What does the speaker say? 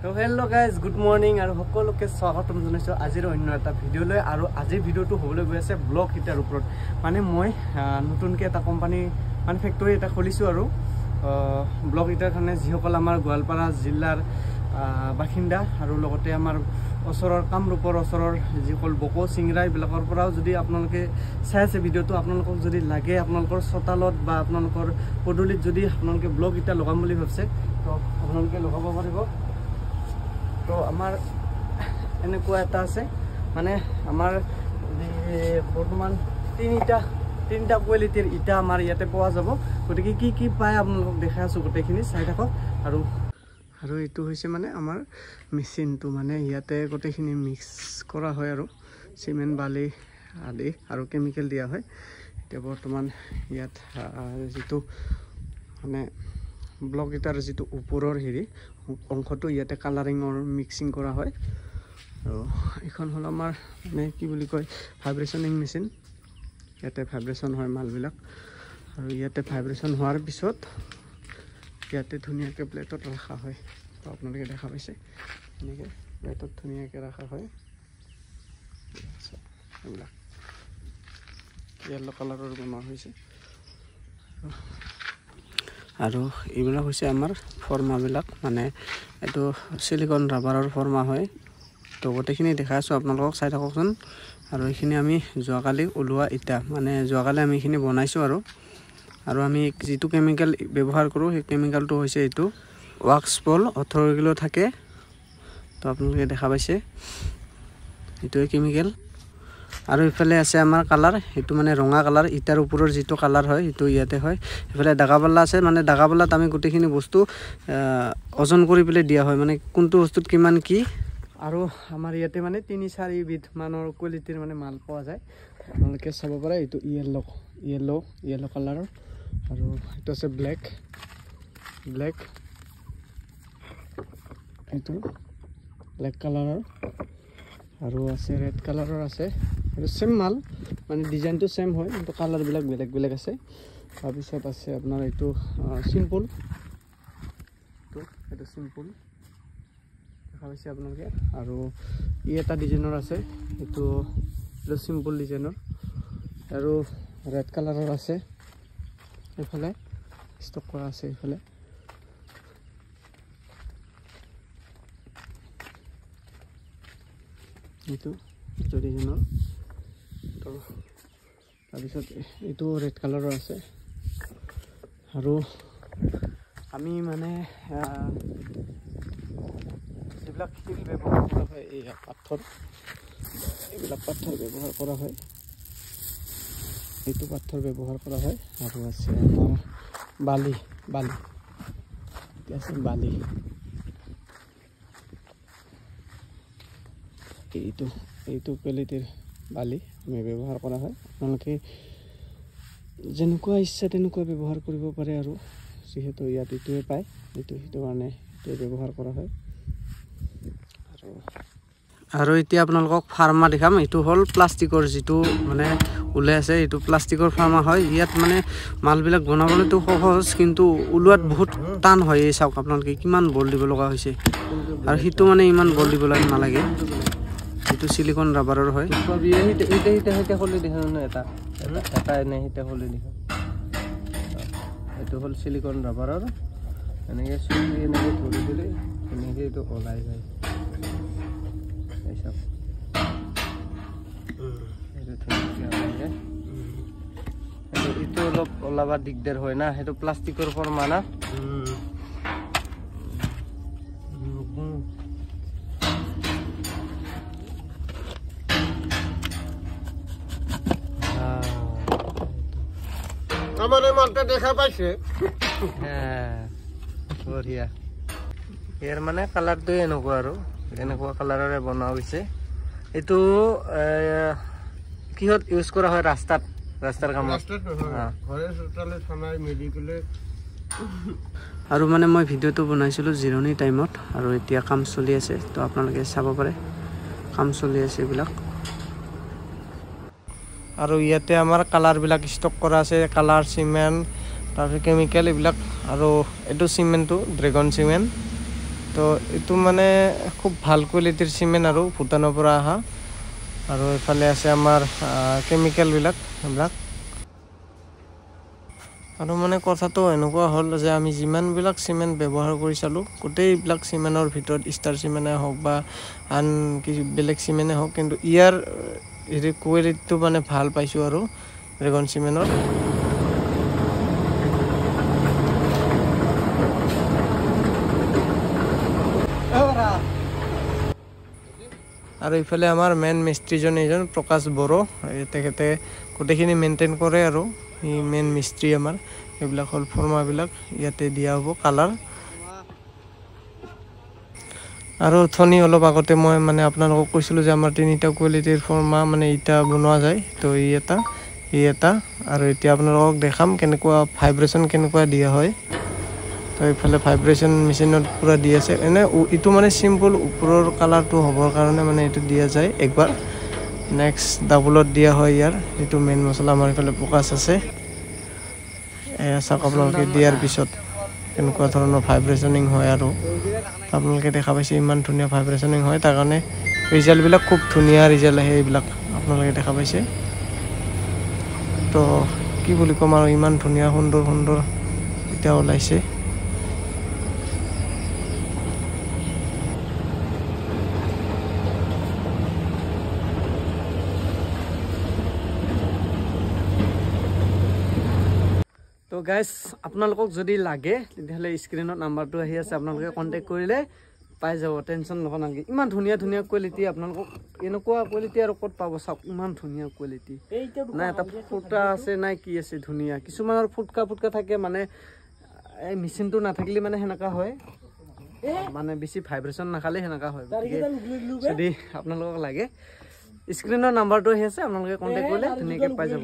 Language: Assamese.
তো হেল্ল' গাইজ গুড মৰ্ণিং আৰু সকলোকে স্বাগতম জনাইছোঁ আজিৰ অন্য এটা ভিডিঅ'লৈ আৰু আজিৰ ভিডিঅ'টো হ'বলৈ গৈ আছে ব্লগ ইটাৰ ওপৰত মানে মই নতুনকৈ এটা কোম্পানী মানে ফেক্টৰী এটা খুলিছোঁ আৰু ব্লগ ইটাৰ কাৰণে যিসকল আমাৰ গোৱালপাৰা জিলাৰ বাসিন্দা আৰু লগতে আমাৰ ওচৰৰ কামৰূপৰ ওচৰৰ যিসকল বকো চিংৰা এইবিলাকৰ পৰাও যদি আপোনালোকে চাই আছে ভিডিঅ'টো আপোনালোকক যদি লাগে আপোনালোকৰ চোতালত বা আপোনালোকৰ পদূলিত যদি আপোনালোকে ব্লগ ইটা লগাম বুলি ভাবিছে তো আপোনালোকে লগাব পাৰিব। তো আমাৰ এনেকুৱা এটা আছে মানে আমাৰ বৰ্তমান তিনিটা কোৱালিটিৰ ইটা আমাৰ ইয়াতে পোৱা যাব গতিকে কি কি পায় আপোনালোকক দেখাই আছোঁ গোটেইখিনি চাই থাকক আৰু এইটো হৈছে মানে আমাৰ মেচিনটো মানে ইয়াতে গোটেইখিনি মিক্স কৰা হয় আৰু চিমেণ্ট বালি আদি আৰু কেমিকেল দিয়া হয়। এতিয়া বৰ্তমান ইয়াত যিটো মানে ব্লক ইটাৰ যিটো ওপৰৰ হেৰি অংশটো ইয়াতে কালাৰিঙৰ মিক্সিং কৰা হয় আৰু এইখন হ'ল আমাৰ মানে কি বুলি কয় ভাইব্ৰেশ্যনিং মেচিন। ইয়াতে ভাইব্ৰেশ্যন হয় মালবিলাক আৰু ইয়াতে ভাইব্ৰেশ্যন হোৱাৰ পিছত ইয়াতে ধুনীয়াকৈ প্লেটত ৰখা হয়। তো আপোনালোকে দেখা পাইছে এনেকৈ প্লেটত ধুনীয়াকৈ ৰখা হয়। এইবিলাক য়েল্ল' কালাৰৰ বনোৱা হৈছে আৰু এইবিলাক হৈছে আমাৰ ফৰ্মাবিলাক মানে এইটো চিলিকন ৰাবাৰৰ ফৰ্মা হয়। তো গোটেইখিনি দেখাই আছোঁ আপোনালোকক চাই থাককচোন। আৰু এইখিনি আমি যোৱাকালি ওলোৱা ইটা মানে যোৱাকালি আমি এইখিনি বনাইছোঁ আৰু আমি যিটো কেমিকেল ব্যৱহাৰ কৰোঁ সেই কেমিকেলটো হৈছে এইটো ৱাক্সপল 18 কিলো থাকে। তো আপোনালোকে দেখা পাইছে এইটোৱে কেমিকেল আৰু ইফালে আছে আমাৰ কালাৰ এইটো মানে ৰঙা কালাৰ ইটাৰ ওপৰৰ যিটো কালাৰ হয় সেইটো ইয়াতে হয়। ইফালে দাগাপাল্লা আছে মানে দাগাপাল্লাত আমি গোটেইখিনি বস্তু ওজন কৰি পেলাই দিয়া হয় মানে কোনটো বস্তুত কিমান কি আৰু আমাৰ ইয়াতে মানে 3-4 বিধ মানৰ কোৱালিটিৰ মানে মাল পোৱা যায়। আপোনালোকে চাব পাৰে এইটো য়েল্ল' কালাৰৰ আৰু এইটো আছে ব্লেক এইটো ব্লেক কালাৰৰ আৰু আছে ৰেড কালাৰৰ আছে। এইটো সেম মাল মানে ডিজাইনটো সেম হয় কিন্তু কালাৰবিলাক বেলেগ আছে। তাৰপিছত আছে আপোনাৰ এইটো চিম্পল এইটো চিম্পল দেখা পাইছে আপোনালোকে আৰু ই এটা ডিজাইনৰ আছে এইটো চিম্পল ডিজাইনৰ আৰু ৰেড কালাৰৰ আছে এইফালে ষ্টক কৰা আছে এইফালে এইটো ডিজাইনৰ। তো তাৰপিছত এইটো ৰেড কালাৰৰ আছে আৰু আমি মানে যিবিলাক শিল ব্যৱহাৰ কৰা হয় এই এইবিলাক পাথৰ ব্যৱহাৰ কৰা হয় এইটো পাথৰ ব্যৱহাৰ কৰা হয় আৰু আছে আমাৰ বালি আছে বালি এইটো কোৱালিটিৰ বালি আমি ব্যৱহাৰ কৰা হয়। আপোনালোকে যেনেকুৱা ইচ্ছা তেনেকুৱা ব্যৱহাৰ কৰিব পাৰে আৰু যিহেতু ইয়াত এইটোৱে পায় সেইটো কাৰণে এইটোৱে ব্যৱহাৰ কৰা হয়। আৰু এতিয়া আপোনালোকক ফাৰ্মা দেখাম। এইটো হ'ল প্লাষ্টিকৰ যিটো মানে ওলাই আছে এইটো প্লাষ্টিকৰ ফাৰ্মা হয়। ইয়াত মানে মালবিলাক বনাবলৈতো সহজ কিন্তু ওলোৱাত বহুত টান হয়। এই চাওক আপোনালোকে কিমান বল দিব লগা হৈছে আৰু সেইটো মানে ইমান বল দিব নালাগে। এইটো চিলিকন ৰাবাৰৰ হয়। এইটো হ'ল চিলিকন ৰাবাৰৰ এনেকৈ চুলি এনেকৈ ধৰি দিলে এনেকৈ এইটো ওলাই যায়। এইটো অলপ ওলাব দিগদাৰ হয় না সেইটো প্লাষ্টিকৰ ফৰ্মা না। দেখা পাইছে বঢ়িয়া। ইয়াৰ মানে কালাৰটো এনেকুৱা আৰু এনেকুৱা কালাৰৰে বনোৱা হৈছে। এইটো কিহত ইউজ কৰা হয়? ৰাস্তাৰ কামত আৰু মানে মই ভিডিঅ'টো বনাইছিলোঁ জিৰণি টাইমত আৰু এতিয়া কাম চলি আছে। তো আপোনালোকে চাব পাৰে কাম চলি আছে এইবিলাক আৰু ইয়াতে আমাৰ কালাৰবিলাক ষ্টক কৰা আছে কালাৰ চিমেণ্ট তাৰপিছত কেমিকেল এইবিলাক আৰু এইটো চিমেণ্টটো ড্ৰেগন চিমেণ্ট তো এইটো মানে খুব ভাল কোৱালিটিৰ চিমেণ্ট আৰু ভূটানৰ পৰা অহা আৰু এইফালে আছে আমাৰ কেমিকেলবিলাক এইবিলাক আৰু মানে কথাটো এনেকুৱা হ'ল যে আমি যিমানবিলাক চিমেণ্ট ব্যৱহাৰ কৰি চালোঁ গোটেইবিলাক চিমেণ্টৰ ভিতৰত ষ্টাৰ চিমেণ্টে হওক বা আন কিছু বেলেগ চিমেণ্টে হওক কিন্তু ইয়াৰ হেৰি কোৱালিটিটো মানে ভাল পাইছোঁ আৰু ৰেগন চিমেণ্টৰ আৰু ইফালে আমাৰ মেইন মিস্ত্ৰীজন এজন প্ৰকাশ বড়ো তেখেতে গোটেইখিনি মেইনটেইন কৰে আৰু ই মেইন মিস্ত্ৰী আমাৰ এইবিলাক হ'ল ফৰ্মাবিলাক ইয়াতে দিয়া হ'ব কালাৰ আৰু থনি অলপ আগতে মই মানে আপোনালোকক কৈছিলোঁ যে আমাৰ তিনিটা কোৱালিটিৰ ফৰ্মা মানে ইটা বনোৱা যায় তো ই এটা আৰু এতিয়া আপোনালোকক দেখাম কেনেকুৱা ভাইব্ৰেশ্যন কেনেকুৱা দিয়া হয় তো এইফালে ভাইব্ৰেশ্যন মেচিনত পুৰা দি আছে এনে ইটো মানে চিম্পল ওপৰৰ কালাৰটো হ'বৰ কাৰণে মানে এইটো দিয়া যায় একবাৰ নেক্সট ডাবলত দিয়া হয় ইয়াৰ যিটো মেইন মছলা আমাৰ এইফালে প্ৰকাশ আছে চাওক আপোনালোকে দিয়াৰ পিছত কেনেকুৱা ধৰণৰ ভাইব্ৰেশ্যনিং হয় আৰু আপোনালোকে দেখা পাইছে ইমান ধুনীয়া ভাইব্ৰেশ্যনিং হয় তাৰ কাৰণে ৰিজাল্টবিলাক খুব ধুনীয়া ৰিজাল্ট আহে এইবিলাক আপোনালোকে দেখা পাইছে তো কি বুলি ক'ম আৰু ইমান ধুনীয়া সুন্দৰ সুন্দৰ এতিয়া ওলাইছে তো গাইজ আপোনালোকক যদি লাগে তেতিয়াহ'লে স্ক্ৰীনত নাম্বাৰটো আহি আছে আপোনালোকে কণ্টেক্ট কৰিলে পাই যাব টেনশ্যন ল'ব নালাগে ইমান ধুনীয়া ধুনীয়া কোৱালিটি আপোনালোকক এনেকুৱা কোৱালিটি আৰু ক'ত পাব চাওক ইমান ধুনীয়া কোৱালিটি নাই এটা ফুটা আছে নাই কি আছে ধুনীয়া কিছুমানৰ ফুটকা থাকে মানে এই মেচিনটো নাথাকিলে মানে সেনেকুৱা হয় মানে বেছি ভাইব্ৰেশ্যন নাখালে সেনেকুৱা হয় যদি আপোনালোকক লাগে স্ক্ৰীনৰ নাম্বাৰটো আহি আছে আপোনালোকে কণ্টেক্ট কৰিলে ধুনীয়াকৈ পাই যাব